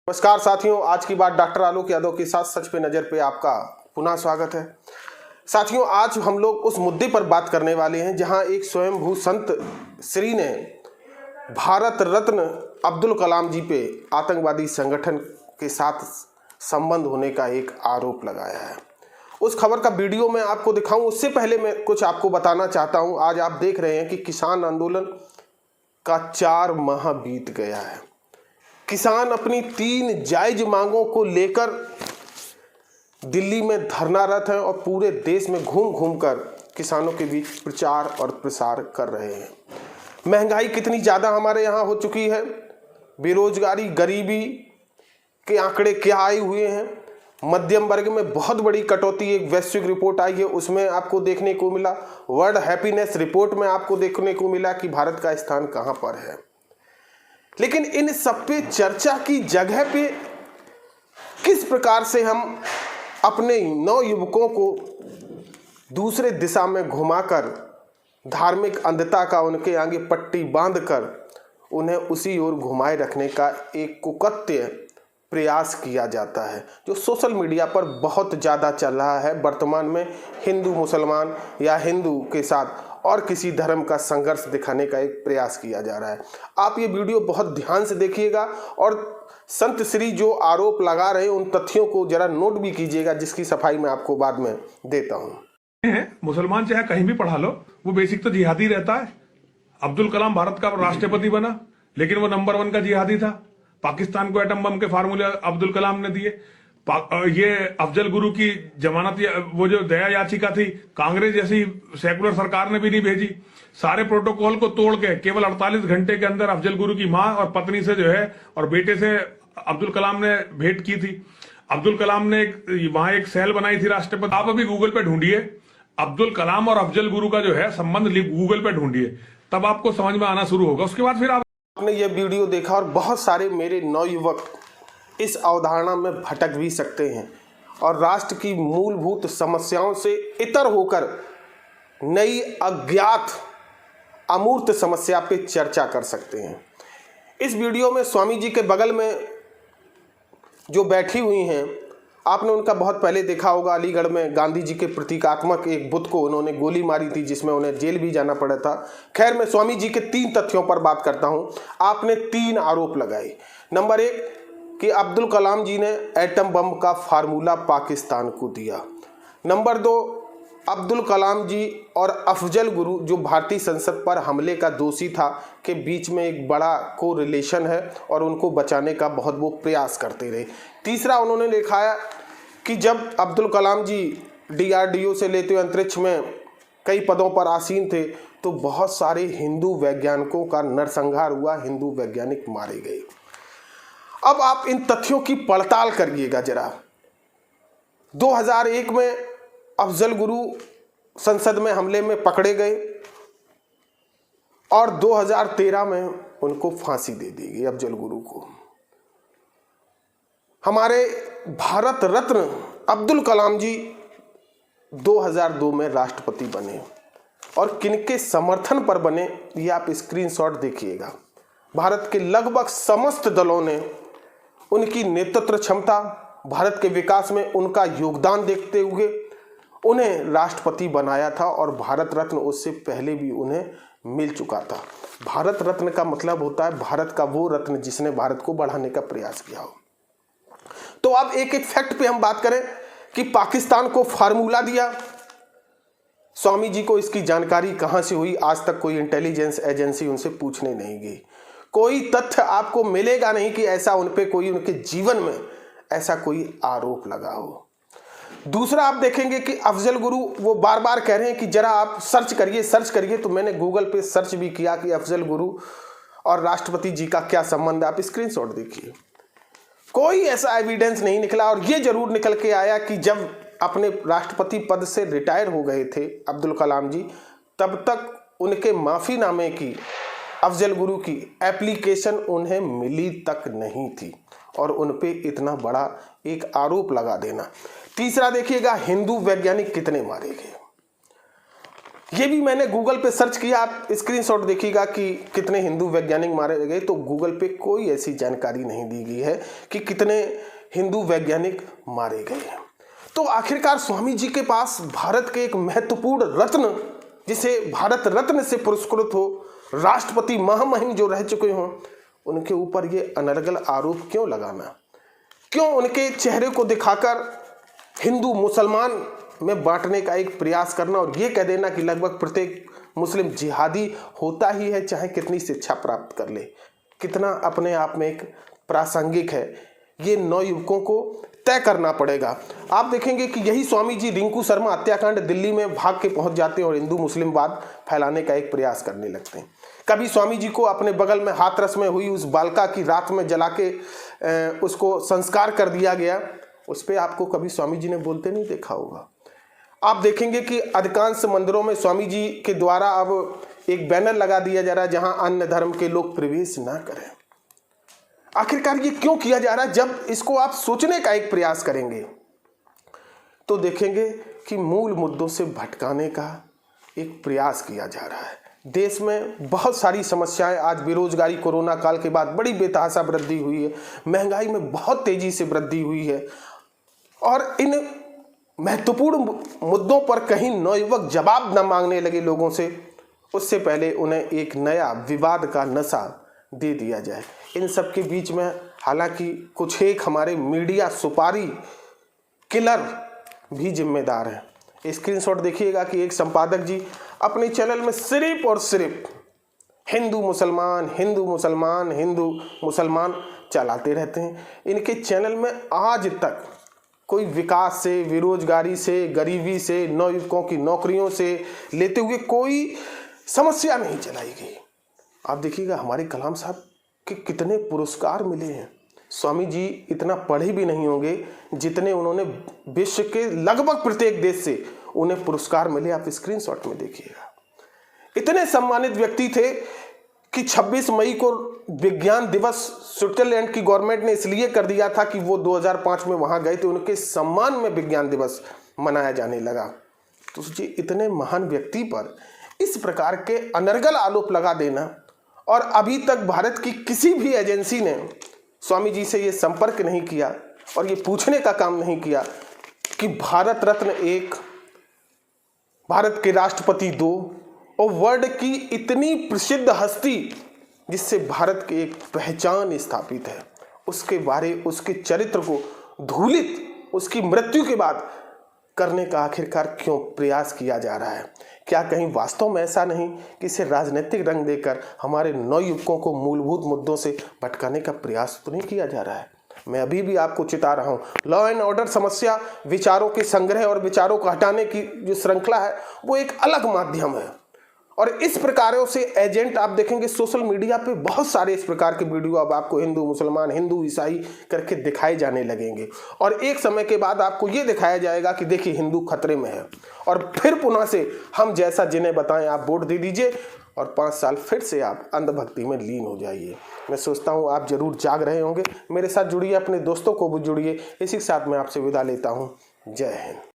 नमस्कार साथियों, आज की बात डॉक्टर आलोक यादव के साथ सच पे नज़र पे आपका पुनः स्वागत है। साथियों, आज हम लोग उस मुद्दे पर बात करने वाले हैं जहां एक स्वयंभू संत श्री ने भारत रत्न अब्दुल कलाम जी पे आतंकवादी संगठन के साथ संबंध होने का एक आरोप लगाया है। उस खबर का वीडियो मैं आपको दिखाऊं उससे पहले मैं कुछ आपको बताना चाहता हूं। आज आप देख रहे हैं कि किसान आंदोलन का 4 माह बीत गया है। किसान अपनी 3 जायज मांगों को लेकर दिल्ली में धरनारत हैं और पूरे देश में घूम घूम कर किसानों के बीच प्रचार और प्रसार कर रहे हैं। महंगाई कितनी ज़्यादा हमारे यहाँ हो चुकी है, बेरोजगारी, गरीबी के आंकड़े क्या आए हुए हैं, मध्यम वर्ग में बहुत बड़ी कटौती। एक वैश्विक रिपोर्ट आई है, उसमें आपको देखने को मिला, वर्ल्ड हैप्पीनेस रिपोर्ट में आपको देखने को मिला कि भारत का स्थान कहाँ पर है। लेकिन इन सब पे चर्चा की जगह पे किस प्रकार से हम अपने नवयुवकों को दूसरे दिशा में घुमाकर धार्मिक अंधता का उनके आगे पट्टी बांधकर उन्हें उसी ओर घुमाए रखने का एक कुकृत्य प्रयास किया जाता है, जो सोशल मीडिया पर बहुत ज़्यादा चल रहा है। वर्तमान में हिंदू मुसलमान या हिंदू के साथ और किसी धर्म का संघर्ष दिखाने का एक प्रयास किया जा रहा है। आप ये वीडियो बहुत ध्यान से देखिएगा और संत श्री जो आरोप लगा रहे हैं उन तथ्यों को जरा नोट भी कीजिएगा, जिसकी सफाई मैं आपको बाद में देता हूँ। मुसलमान चाहे कहीं भी पढ़ा लो, वो बेसिक तो जिहादी रहता है। अब्दुल कलाम भारत का राष्ट्रपति बना, लेकिन वो नंबर 1 का जिहादी था। पाकिस्तान को एटम बम के फार्मूले अब्दुल कलाम ने दिए। ये अफजल गुरु की जमानत, वो जो दया याचिका थी, कांग्रेस जैसी सेकुलर सरकार ने भी नहीं भेजी। सारे प्रोटोकॉल को तोड़ के केवल 48 घंटे के अंदर अफजल गुरु की मां और पत्नी से जो है और बेटे से अब्दुल कलाम ने भेंट की थी। अब्दुल कलाम ने वहां एक सेल बनाई थी राष्ट्रपति। आप अभी गूगल पे ढूंढिए अब्दुल कलाम और अफजल गुरु का जो है संबंध, गूगल पे ढूंढिए, तब आपको समझ में आना शुरू होगा। उसके बाद फिर आपने ये वीडियो देखा और बहुत सारे मेरे नवयुवक इस अवधारणा में भटक भी सकते हैं और राष्ट्र की मूलभूत समस्याओं से इतर होकर नई अज्ञात अमूर्त समस्या पे चर्चा कर सकते हैं। इस वीडियो में स्वामी जी के बगल में जो बैठी हुई हैं, आपने उनका बहुत पहले देखा होगा। अलीगढ़ में गांधी जी के प्रतीकात्मक एक बुत को उन्होंने गोली मारी थी, जिसमें उन्हें जेल भी जाना पड़ा था। खैर, मैं स्वामी जी के 3 तथ्यों पर बात करता हूं। आपने 3 आरोप लगाए। नंबर 1 कि अब्दुल कलाम जी ने एटम बम का फार्मूला पाकिस्तान को दिया। नंबर 2, अब्दुल कलाम जी और अफजल गुरु जो भारतीय संसद पर हमले का दोषी था के बीच में एक बड़ा को रिलेशन है और उनको बचाने का बहुत वो प्रयास करते रहे। तीसरा, उन्होंने दिखाया कि जब अब्दुल कलाम जी DRDO से लेते हुए अंतरिक्ष में कई पदों पर आसीन थे तो बहुत सारे हिंदू वैज्ञानिकों का नरसंहार हुआ, हिंदू वैज्ञानिक मारे गए। अब आप इन तथ्यों की पड़ताल करिएगा जरा। 2001 में अफजल गुरु संसद में हमले में पकड़े गए और 2013 में उनको फांसी दे दी गई अफजल गुरु को। हमारे भारत रत्न अब्दुल कलाम जी 2002 में राष्ट्रपति बने और किनके समर्थन पर बने, ये आप स्क्रीनशॉट देखिएगा। भारत के लगभग समस्त दलों ने उनकी नेतृत्व क्षमता, भारत के विकास में उनका योगदान देखते हुए उन्हें राष्ट्रपति बनाया था और भारत रत्न उससे पहले भी उन्हें मिल चुका था। भारत रत्न का मतलब होता है भारत का वो रत्न जिसने भारत को बढ़ाने का प्रयास किया हो। तो अब एक एक फैक्ट पे हम बात करें कि पाकिस्तान को फार्मूला दिया। स्वामी जी को इसकी जानकारी कहां से हुई, आज तक कोई इंटेलिजेंस एजेंसी उनसे पूछने नहीं गई। कोई तथ्य आपको मिलेगा नहीं कि ऐसा उन पे कोई उनके जीवन में ऐसा कोई आरोप लगा हो। दूसरा, आप देखेंगे कि अफजल गुरु वो बार बार कह रहे हैं कि जरा आप सर्च करिए। तो मैंने गूगल पे सर्च भी किया कि अफजल गुरु और राष्ट्रपति जी का क्या संबंध है। आप स्क्रीनशॉट देखिए, कोई ऐसा एविडेंस नहीं निकला। और ये जरूर निकल के आया कि जब अपने राष्ट्रपति पद से रिटायर हो गए थे अब्दुल कलाम जी, तब तक उनके माफीनामे की, अफजल गुरु की एप्लीकेशन उन्हें मिली तक नहीं थी और उन पे इतना बड़ा एक आरोप लगा देना। तीसरा देखिएगा, हिंदू वैज्ञानिक कितने मारे गए। ये भी मैंने गूगल पे सर्च किया, आप स्क्रीनशॉट देखिएगा कि कितने हिंदू वैज्ञानिक मारे गए, तो गूगल पे कोई ऐसी जानकारी नहीं दी गई है कि कितने हिंदू वैज्ञानिक मारे गए हैं। तो आखिरकार स्वामी जी के पास भारत के एक महत्वपूर्ण रत्न, जिसे भारत रत्न से पुरस्कृत हो, राष्ट्रपति महामहिम जो रह चुके हों, उनके ऊपर ये अनर्गल आरोप क्यों लगाना? क्यों उनके चेहरे को दिखाकर हिंदू मुसलमान में बांटने का एक प्रयास करना और ये कह देना कि लगभग प्रत्येक मुस्लिम जिहादी होता ही है, चाहे कितनी शिक्षा प्राप्त कर ले? कितना अपने आप में एक प्रासंगिक है, ये नवयुवकों को तय करना पड़ेगा। आप देखेंगे कि यही स्वामी जी रिंकू शर्मा हत्याकांड दिल्ली में भाग के पहुंच जाते हैं और हिंदू मुस्लिमवाद फैलाने का एक प्रयास करने लगते हैं। कभी स्वामी जी को अपने बगल में हाथरस में हुई उस बालिका की रात में जला के उसको संस्कार कर दिया गया, उस पर आपको कभी स्वामी जी ने बोलते नहीं देखा होगा। आप देखेंगे कि अधिकांश मंदिरों में स्वामी जी के द्वारा अब एक बैनर लगा दिया जा रहा है जहां अन्य धर्म के लोग प्रवेश ना करें। आखिरकार ये क्यों किया जा रहा है? जब इसको आप सोचने का एक प्रयास करेंगे तो देखेंगे कि मूल मुद्दों से भटकाने का एक प्रयास किया जा रहा है। देश में बहुत सारी समस्याएं, आज बेरोजगारी कोरोना काल के बाद बड़ी बेतहाशा वृद्धि हुई है, महंगाई में बहुत तेजी से वृद्धि हुई है और इन महत्वपूर्ण मुद्दों पर कहीं नवयुवक जवाब न मांगने लगे लोगों से, उससे पहले उन्हें एक नया विवाद का नशा दे दिया जाए। इन सब के बीच में हालांकि कुछ एक हमारे मीडिया सुपारी किलर भी जिम्मेदार हैं। स्क्रीनशॉट देखिएगा कि एक संपादक जी अपने चैनल में सिर्फ और सिर्फ हिंदू मुसलमान हिंदू मुसलमान हिंदू मुसलमान चलाते रहते हैं। इनके चैनल में आज तक कोई विकास से, बेरोजगारी से, गरीबी से, नवयुवकों की नौकरियों से लेते हुए कोई समस्या नहीं चलाई गई। आप देखिएगा हमारे कलाम साहब के कितने पुरस्कार मिले हैं। स्वामी जी इतना पढ़े भी नहीं होंगे जितने उन्होंने विश्व के लगभग प्रत्येक देश से उन्हें पुरस्कार मिले। आप स्क्रीनशॉट में देखिएगा। इतने सम्मानित व्यक्ति थे कि 26 मई को विज्ञान दिवस स्विट्जरलैंड की गवर्नमेंट ने इसलिए कर दिया था कि वो 2005 में वहां गए थे, उनके सम्मान में विज्ञान दिवस मनाया जाने लगा। तो सोचिए इतने महान व्यक्ति पर इस प्रकार के अनर्गल आरोप लगा देना, और अभी तक भारत की किसी भी एजेंसी ने स्वामी जी से ये संपर्क नहीं किया और ये पूछने का काम नहीं किया कि भारत रत्न 1, भारत के राष्ट्रपति 2 और वर्ल्ड की इतनी प्रसिद्ध हस्ती जिससे भारत की एक पहचान स्थापित है, उसके बारे, उसके चरित्र को धूलित उसकी मृत्यु के बाद करने का आखिरकार क्यों प्रयास किया जा रहा है? क्या कहीं वास्तव में ऐसा नहीं कि इसे राजनीतिक रंग देकर हमारे नवयुवकों को मूलभूत मुद्दों से भटकाने का प्रयास तो नहीं किया जा रहा है? मैं अभी भी आपको चिता रहा हूँ, लॉ एंड ऑर्डर समस्या, विचारों के संग्रह और विचारों को हटाने की जो श्रृंखला है वो एक अलग माध्यम है। और इस प्रकारों से एजेंट आप देखेंगे सोशल मीडिया पे बहुत सारे इस प्रकार के वीडियो अब आपको हिंदू मुसलमान हिंदू ईसाई करके दिखाए जाने लगेंगे, और एक समय के बाद आपको ये दिखाया जाएगा कि देखिए हिंदू खतरे में है, और फिर पुनः से हम जैसा जिन्हें बताएं आप वोट दे दीजिए और 5 साल फिर से आप अंधभक्ति में लीन हो जाइए। मैं सोचता हूँ आप जरूर जाग रहे होंगे। मेरे साथ जुड़िए, अपने दोस्तों को भी जुड़िए। इसी के साथ मैं आपसे विदा लेता हूँ। जय हिंद।